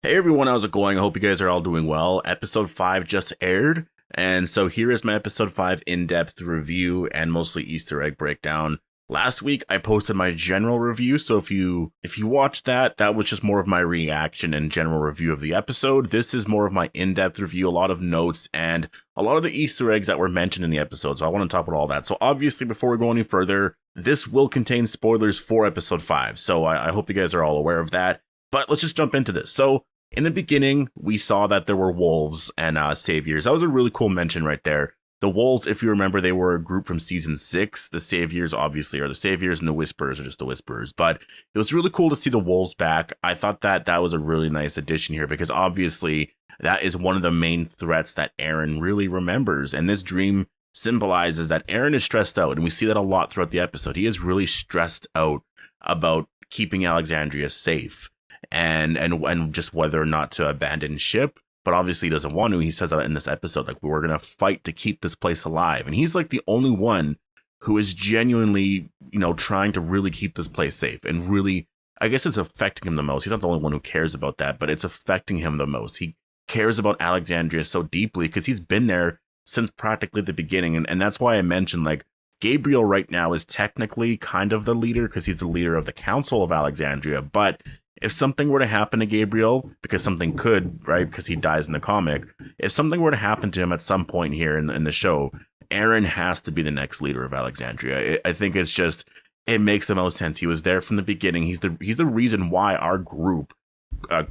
Hey everyone, how's it going? I hope you guys are all doing well. Episode 5 just aired, and so here is my episode 5 in-depth review and mostly Easter egg breakdown. Last week I posted my general review, so if you watched that, that was just more of my reaction and general review of the episode. This is more of my in-depth review, a lot of notes and a lot of the Easter eggs that were mentioned in the episode. So I want to talk about all that. So obviously, before we go any further, this will contain spoilers for episode 5. So I hope you guys are all aware of that. But let's just jump into this. So in the beginning, we saw that there were wolves and saviors. That was a really cool mention right there. The wolves, if you remember, they were a group from season 6. The saviors obviously are the saviors, and the whisperers are just the whisperers. But it was really cool to see the wolves back. I thought that that was a really nice addition here because obviously that is one of the main threats that Aaron really remembers. And this dream symbolizes that Aaron is stressed out. And we see that a lot throughout the episode. He is really stressed out about keeping Alexandria safe and just whether or not to abandon ship. But obviously he doesn't want to. He says that in this episode, like, we're going to fight to keep this place alive. And he's like the only one who is genuinely, trying to really keep this place safe and really, I guess it's affecting him the most. He's not the only one who cares about that, but it's affecting him the most. He cares about Alexandria so deeply because he's been there since practically the beginning. And that's why I mentioned, like, Gabriel right now is technically kind of the leader because he's the leader of the Council of Alexandria. But if something were to happen to Gabriel, because something could, right, because he dies in the comic, if something were to happen to him at some point here in the show, Aaron has to be the next leader of Alexandria. I think it's just, it makes the most sense. He was there from the beginning. He's the reason why our group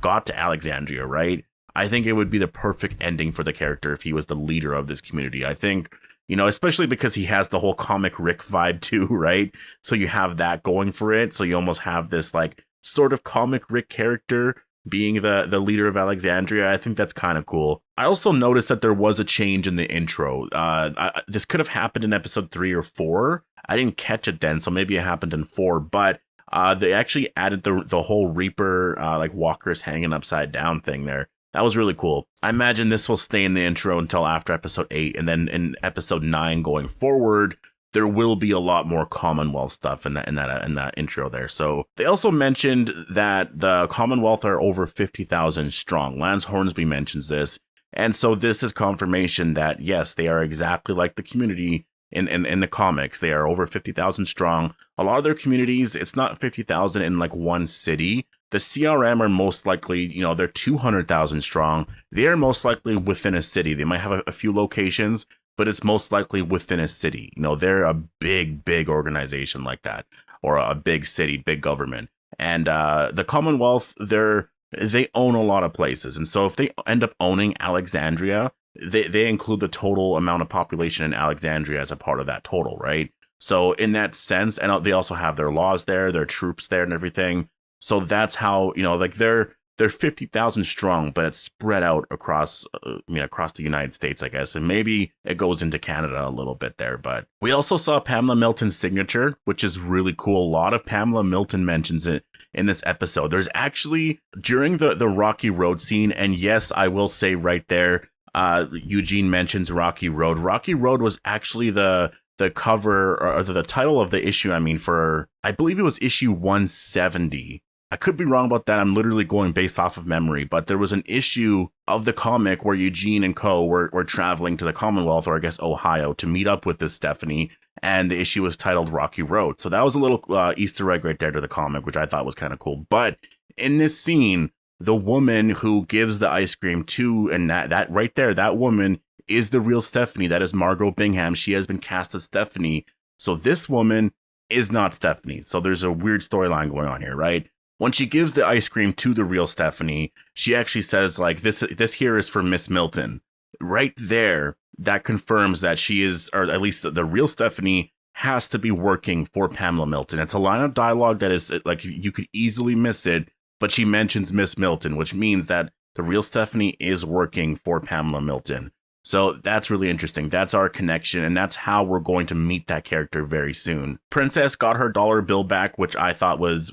got to Alexandria, right? I think it would be the perfect ending for the character if he was the leader of this community. I think, especially because he has the whole comic Rick vibe too, right? So you have that going for it. So you almost have this, like, sort of comic Rick character being the leader of Alexandria. I think that's kind of cool. I also noticed that there was a change in the intro. This could have happened in episode 3 or 4. I didn't catch it then, so maybe it happened in 4. But they actually added the whole Reaper, like, walkers hanging upside down thing there. That was really cool. I imagine this will stay in the intro until after episode 8. And then in episode 9 going forward, there will be a lot more Commonwealth stuff in that intro there. So they also mentioned that the Commonwealth are over 50,000 strong. Lance Hornsby mentions this. And so this is confirmation that, yes, they are exactly like the community in the comics. They are over 50,000 strong. A lot of their communities, it's not 50,000 in like one city. The CRM are most likely, they're 200,000 strong. They are most likely within a city. They might have a few locations, but it's most likely within a city. They're a big organization like that, or a big city, big government. And the Commonwealth, they own a lot of places. And so if they end up owning Alexandria, they include the total amount of population in Alexandria as a part of that total, right? So in that sense, and they also have their laws there, their troops there and everything. So that's how, like, they're 50,000 strong, but it's spread out across the United States, I guess. And maybe it goes into Canada a little bit there. But we also saw Pamela Milton's signature, which is really cool. A lot of Pamela Milton mentions it in this episode. There's actually, during the Rocky Road scene, and yes, I will say right there, Eugene mentions Rocky Road. Rocky Road was actually the cover, or the title of the issue, for, I believe it was issue 170. I could be wrong about that. I'm literally going based off of memory, but there was an issue of the comic where Eugene and co were traveling to the Commonwealth, or I guess Ohio, to meet up with this Stephanie, and the issue was titled Rocky Road. So that was a little Easter egg right there to the comic, which I thought was kind of cool. But in this scene, the woman who gives the ice cream to, and that right there, that woman is the real Stephanie. That is Margot Bingham. She has been cast as Stephanie. So this woman is not Stephanie. So there's a weird storyline going on here, right? When she gives the ice cream to the real Stephanie, she actually says, like, this here is for Miss Milton. Right there, that confirms that she is, or at least the real Stephanie has to be working for Pamela Milton. It's a line of dialogue that is, like, you could easily miss it, but she mentions Miss Milton, which means that the real Stephanie is working for Pamela Milton. So that's really interesting. That's our connection, and that's how we're going to meet that character very soon. Princess got her dollar bill back, which I thought was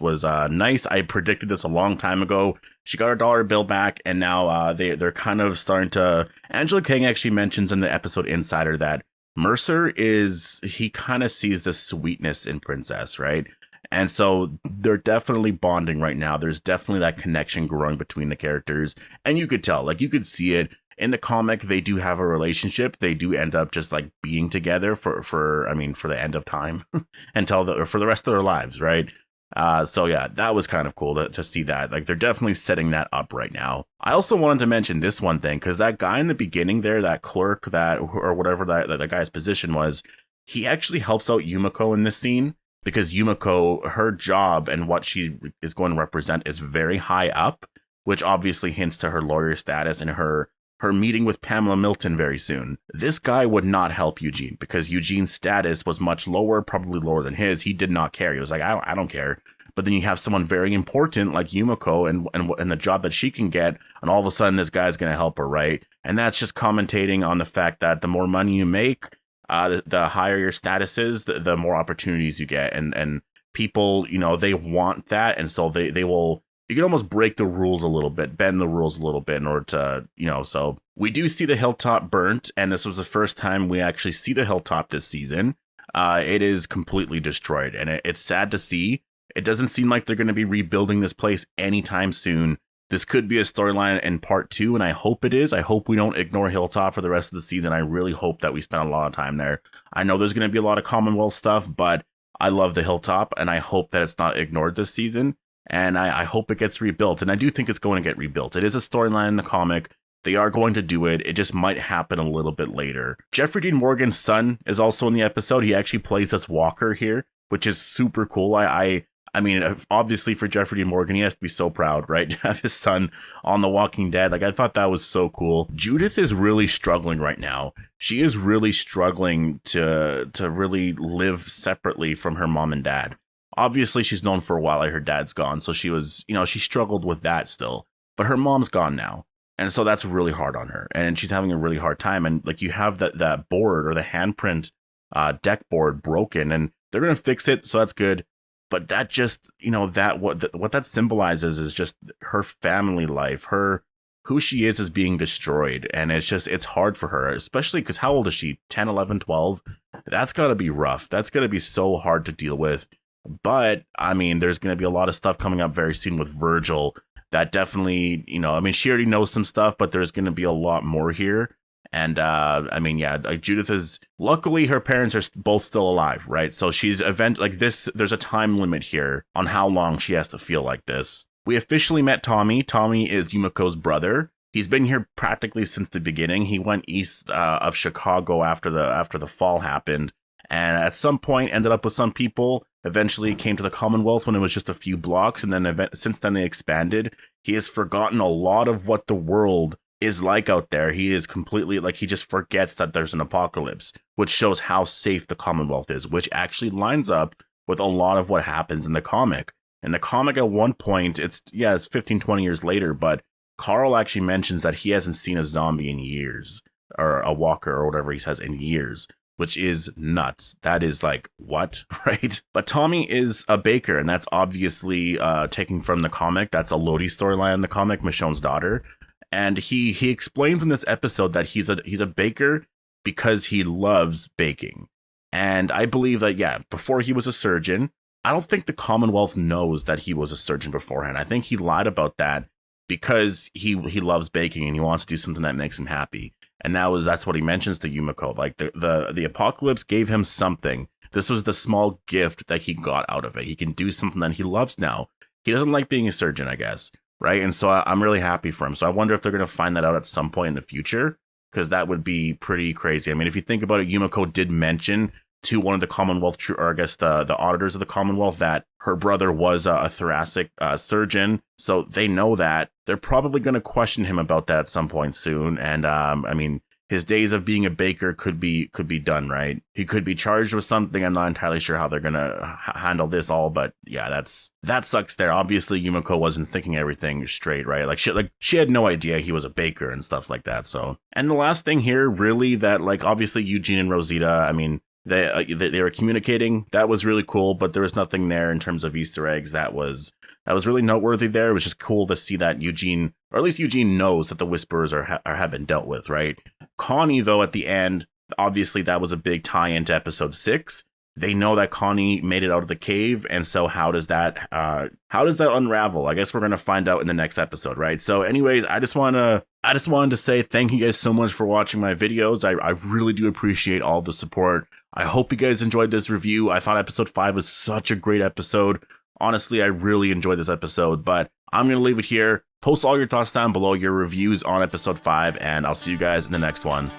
nice. I predicted this a long time ago. She got her dollar bill back, and now they're kind of starting to. Angela Kang actually mentions in the episode Insider that Mercer he kind of sees the sweetness in Princess, right? And so they're definitely bonding right now. There's definitely that connection growing between the characters. And you could tell, like you could see it in the comic. They do have a relationship. They do end up just like being together for the end of time for the rest of their lives. Right. So yeah, that was kind of cool to see that. Like they're definitely setting that up right now. I also wanted to mention this one thing, because that guy in the beginning there, that clerk or whatever that guy's position was, he actually helps out Yumiko in this scene, because Yumiko, her job and what she is going to represent is very high up, which obviously hints to her lawyer status and her meeting with Pamela Milton very soon. This guy would not help Eugene, because Eugene's status was much lower, probably lower than his. He did not care. He was like, I don't care. But then you have someone very important like Yumiko and the job that she can get, and all of a sudden this guy's going to help her, right? And that's just commentating on the fact that the more money you make, the higher your status is, the more opportunities you get. And people, they want that. And so they will, you can almost break the rules a little bit, bend the rules a little bit in order to, so we do see the Hilltop burnt. And this was the first time we actually see the Hilltop this season. It is completely destroyed, and it's sad to see. It doesn't seem like they're going to be rebuilding this place anytime soon. This could be a storyline in part 2, and I hope it is. I hope we don't ignore Hilltop for the rest of the season. I really hope that we spend a lot of time there. I know there's going to be a lot of Commonwealth stuff, but I love the Hilltop, and I hope that it's not ignored this season. And I hope it gets rebuilt, and I do think it's going to get rebuilt. It is a storyline in the comic. They are going to do it. It just might happen a little bit later. Jeffrey Dean Morgan's son is also in the episode. He actually plays this Walker here, which is super cool. I mean, obviously for Jeffrey Dean Morgan, he has to be so proud, right? To have his son on The Walking Dead. Like, I thought that was so cool. Judith is really struggling right now. She is really struggling to really live separately from her mom and dad. Obviously, she's known for a while like her dad's gone. So she was, she struggled with that still. But her mom's gone now. And so that's really hard on her. And she's having a really hard time. And like you have that board or the handprint deck board broken, and they're going to fix it. So that's good. But that just, what that symbolizes is just her family life, who she is being destroyed. And it's hard for her, especially because how old is she? 10, 11, 12? That's got to be rough. That's going to be so hard to deal with. But I mean, there's going to be a lot of stuff coming up very soon with Virgil that definitely, she already knows some stuff, but there's going to be a lot more here. And Judith is, luckily her parents are both still alive, right? So she's there's a time limit here on how long she has to feel like this. We officially met Tomi. Tomi is Yumiko's brother. He's been here practically since the beginning. He went east of Chicago after the fall happened, and at some point ended up with some people. Eventually came to the Commonwealth when it was just a few blocks, and then since then they expanded. He has forgotten a lot of what the world is like out there. He is completely he just forgets that there's an apocalypse, which shows how safe the Commonwealth is, which actually lines up with a lot of what happens in the comic. In the comic, at one point, it's 15, 20 years later, but Carl actually mentions that he hasn't seen a zombie in years, or a walker or whatever he says, in years, which is nuts. That is what, right? But Tomi is a baker, and that's obviously taken from the comic. That's a Lodi storyline in the comic, Michonne's daughter. And he explains in this episode that he's a baker because he loves baking. And I believe that, before he was a surgeon, I don't think the Commonwealth knows that he was a surgeon beforehand. I think he lied about that because he loves baking and he wants to do something that makes him happy. And that's what he mentions to Yumiko. Like the apocalypse gave him something. This was the small gift that he got out of it. He can do something that he loves now. He doesn't like being a surgeon, I guess. Right. And so I'm really happy for him. So I wonder if they're going to find that out at some point in the future, because that would be pretty crazy. I mean, if you think about it, Yumiko did mention to one of the Commonwealth, or I guess the auditors of the Commonwealth, that her brother was a thoracic surgeon. So they know that. They're probably going to question him about that at some point soon. And his days of being a baker could be done, right? He could be charged with something. I'm not entirely sure how they're going to handle this all, but yeah, that sucks there. Obviously, Yumiko wasn't thinking everything straight, right? She had no idea he was a baker and stuff like that. So, and the last thing here, really, that obviously Eugene and Rosita, they were communicating. That was really cool, but there was nothing there in terms of Easter eggs that was really noteworthy there. It was just cool to see that Eugene, or at least Eugene, knows that the Whisperers have been dealt with, right? Connie, though, at the end, obviously that was a big tie into episode 6. they know that Connie made it out of the cave, and so how does that unravel? I guess we're gonna find out in the next episode, right? So anyways, I just wanted to say thank you guys so much for watching my videos. I really do appreciate all the support. I hope you guys enjoyed this review. I thought episode 5 was such a great episode. Honestly, I really enjoyed this episode, but I'm gonna leave it here. Post all your thoughts down below, your reviews on episode 5, and I'll see you guys in the next one.